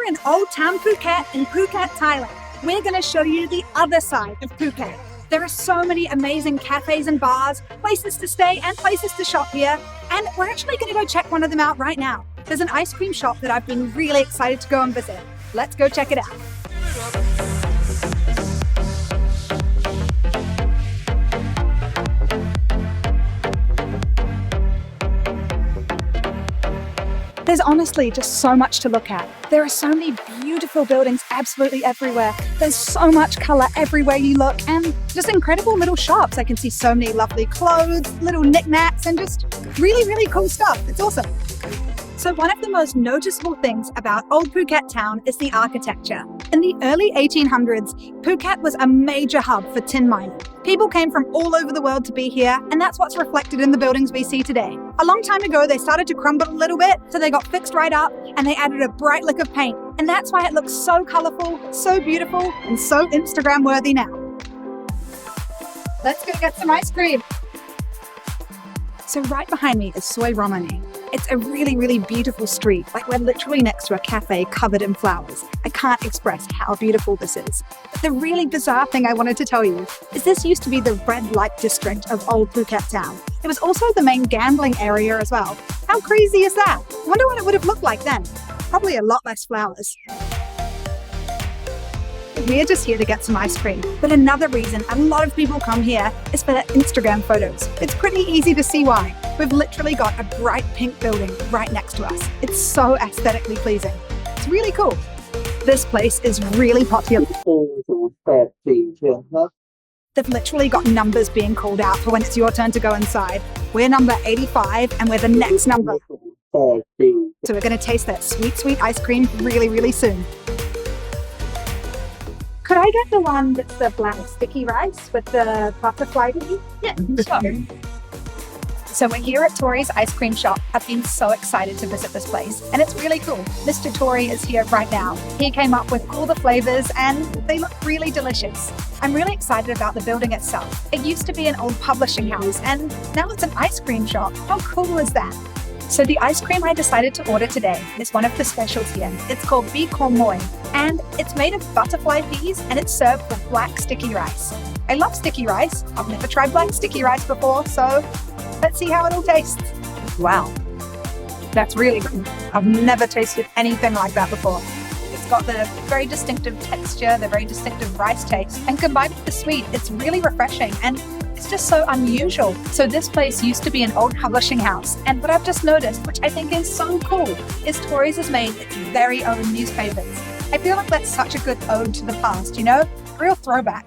We're in Old Town Phuket in Phuket, Thailand. We're going to show you the other side of Phuket. There are so many amazing cafes and bars, places to stay and places to shop here. And we're actually going to go check one of them out right now. There's an ice cream shop that I've been really excited to go and visit. Let's go check it out. There's honestly just so much to look at. There are so many beautiful buildings absolutely everywhere. There's so much color everywhere you look and just incredible little shops. I can see so many lovely clothes, little knickknacks, and just really, really cool stuff. It's awesome. So one of the most noticeable things about Old Phuket town is the architecture. In the early 1800s, Phuket was a major hub for tin mining. People came from all over the world to be here, and that's what's reflected in the buildings we see today. A long time ago, they started to crumble a little bit, so they got fixed right up, and they added a bright lick of paint. And that's why it looks so colorful, so beautiful, and so Instagram-worthy now. Let's go get some ice cream. So right behind me is Soy Romani. It's a really, really beautiful street. Like, we're literally next to a cafe covered in flowers. I can't express how beautiful this is. But the really bizarre thing I wanted to tell you is this used to be the red light district of Old Phuket town. It was also the main gambling area as well. How crazy is that? I wonder what it would have looked like then. Probably a lot less flowers. We're just here to get some ice cream. But another reason a lot of people come here is for their Instagram photos. It's pretty easy to see why. We've literally got a bright pink building right next to us. It's so aesthetically pleasing. It's really cool. This place is really popular. They've literally got numbers being called out for when it's your turn to go inside. We're number 85 and we're the next number. So we're going to taste that sweet, sweet ice cream really, really soon. Could I get the one that's the black sticky rice with the butterfly thingy? Yeah, sure. So we're here at Torry's ice cream shop. I've been so excited to visit this place, and it's really cool. Mr. Torry is here right now. He came up with all the flavors and they look really delicious. I'm really excited about the building itself. It used to be an old publishing house and now it's an ice cream shop. How cool is that? So the ice cream I decided to order today is one of the specials here. It's called Bee Khom Moi, and it's made of butterfly peas and it's served with black sticky rice. I love sticky rice. I've never tried black sticky rice before, so let's see how it all tastes. Wow, that's really good. I've never tasted anything like that before. It's got the very distinctive texture, the very distinctive rice taste, and combined with the sweet, it's really refreshing and it's just so unusual. So this place used to be an old publishing house, and what I've just noticed, which I think is so cool, is Torry's has made its very own newspapers. I feel like that's such a good ode to the past, you know? Real throwback.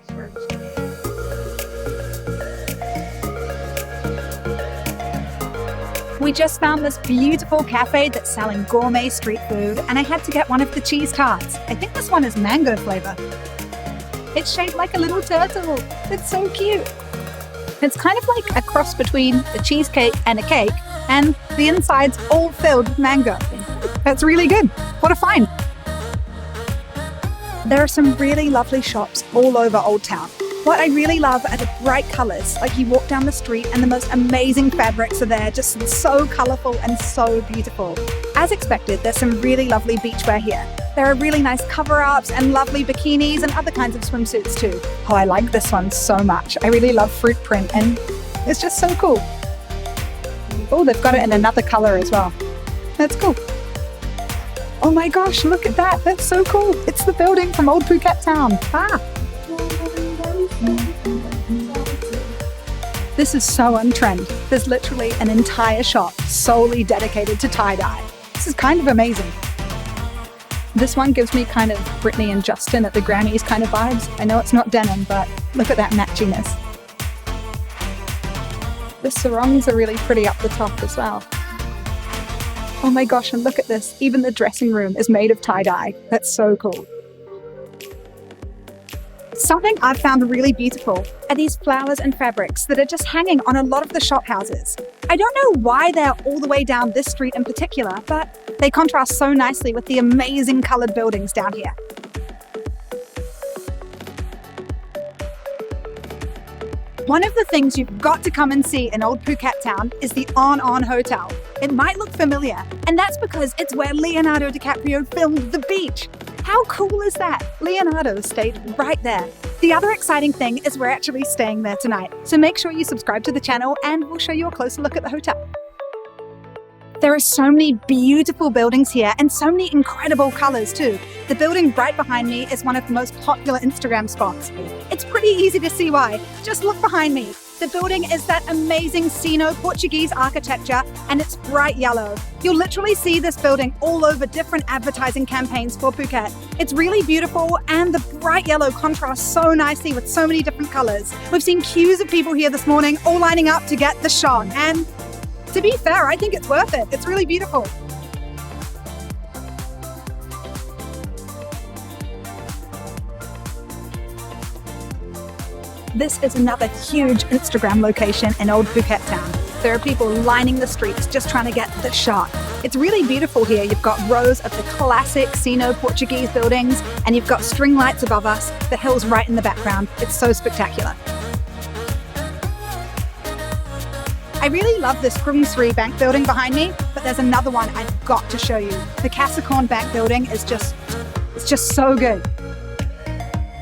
We just found this beautiful cafe that's selling gourmet street food, and I had to get one of the cheese tarts. I think this one is mango flavor. It's shaped like a little turtle. It's so cute. It's kind of like a cross between a cheesecake and a cake, and the inside's all filled with mango. That's really good. What a find. There are some really lovely shops all over Old Town. What I really love are the bright colors. Like, you walk down the street and the most amazing fabrics are there, just so colorful and so beautiful. As expected, there's some really lovely beachwear here. There are really nice cover-ups and lovely bikinis and other kinds of swimsuits too. Oh, I like this one so much. I really love fruit print and it's just so cool. Oh, they've got it in another color as well. That's cool. Oh my gosh, look at that. That's so cool. It's the building from Old Phuket town. Ah. This is so on trend. There's literally an entire shop solely dedicated to tie-dye. This is kind of amazing. This one gives me kind of Britney and Justin at the Grammys kind of vibes. I know it's not denim, but look at that matchiness. The sarongs are really pretty up the top as well. Oh my gosh, and look at this. Even the dressing room is made of tie-dye. That's so cool. Something I've found really beautiful are these flowers and fabrics that are just hanging on a lot of the shop houses. I don't know why they're all the way down this street in particular, but they contrast so nicely with the amazing colored buildings down here. One of the things you've got to come and see in Old Phuket Town is the On Hotel. It might look familiar, and that's because it's where Leonardo DiCaprio filmed The Beach. How cool is that? Leonardo stayed right there. The other exciting thing is we're actually staying there tonight, so make sure you subscribe to the channel and we'll show you a closer look at the hotel. There are so many beautiful buildings here and so many incredible colors too. The building right behind me is one of the most popular Instagram spots. It's pretty easy to see why. Just look behind me. The building is that amazing Sino-Portuguese architecture and it's bright yellow. You'll literally see this building all over different advertising campaigns for Phuket. It's really beautiful and the bright yellow contrasts so nicely with so many different colors. We've seen queues of people here this morning all lining up to get the shot, and to be fair, I think it's worth it. It's really beautiful. This is another huge Instagram location in Old Phuket Town. There are people lining the streets just trying to get the shot. It's really beautiful here. You've got rows of the classic Sino-Portuguese buildings and you've got string lights above us, the hills right in the background. It's so spectacular. I really love this Krum Sri Bank building behind me, but there's another one I've got to show you. The Casacorn Bank building is just so good.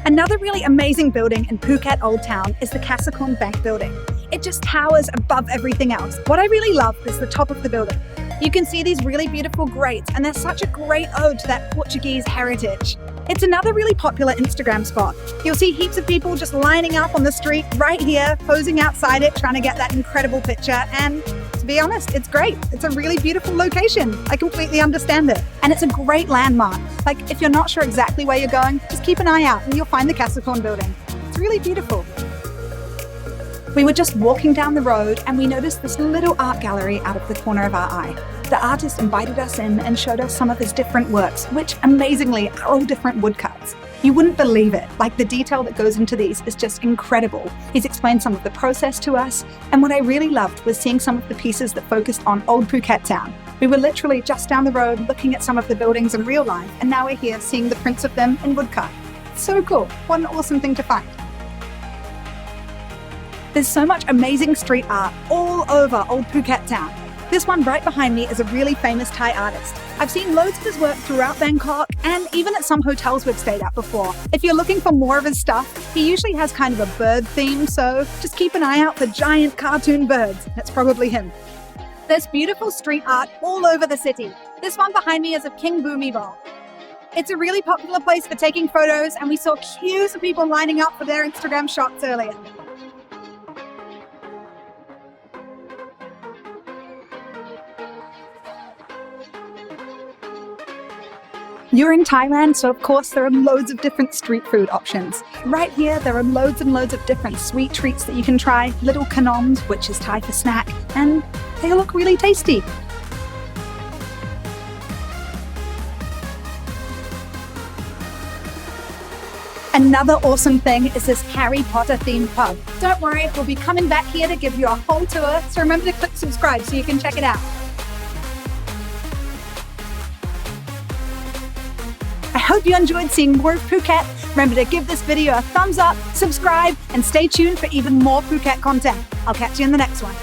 Another really amazing building in Phuket Old Town is the Casacorn Bank building. It just towers above everything else. What I really love is the top of the building. You can see these really beautiful grates, and they're such a great ode to that Portuguese heritage. It's another really popular Instagram spot. You'll see heaps of people just lining up on the street right here, posing outside it, trying to get that incredible picture. And to be honest, it's great. It's a really beautiful location. I completely understand it. And it's a great landmark. Like, if you're not sure exactly where you're going, just keep an eye out and you'll find the Casacorn building. It's really beautiful. We were just walking down the road and we noticed this little art gallery out of the corner of our eye. The artist invited us in and showed us some of his different works, which amazingly are all different woodcuts. You wouldn't believe it. Like, the detail that goes into these is just incredible. He's explained some of the process to us, and what I really loved was seeing some of the pieces that focused on Old Phuket Town. We were literally just down the road looking at some of the buildings in real life, and now we're here seeing the prints of them in woodcut. It's so cool. What an awesome thing to find. There's so much amazing street art all over Old Phuket Town. This one right behind me is a really famous Thai artist. I've seen loads of his work throughout Bangkok and even at some hotels we've stayed at before. If you're looking for more of his stuff, he usually has kind of a bird theme, so just keep an eye out for giant cartoon birds. That's probably him. There's beautiful street art all over the city. This one behind me is of King Bhumibol. It's a really popular place for taking photos, and we saw queues of people lining up for their Instagram shots earlier. You're in Thailand, so of course there are loads of different street food options. Right here, there are loads and loads of different sweet treats that you can try, little kanoms, which is Thai for snack, and they look really tasty. Another awesome thing is this Harry Potter themed pub. Don't worry, we'll be coming back here to give you a whole tour, so remember to click subscribe so you can check it out. I hope you enjoyed seeing more of Phuket. Remember to give this video a thumbs up, subscribe, and stay tuned for even more Phuket content. I'll catch you in the next one.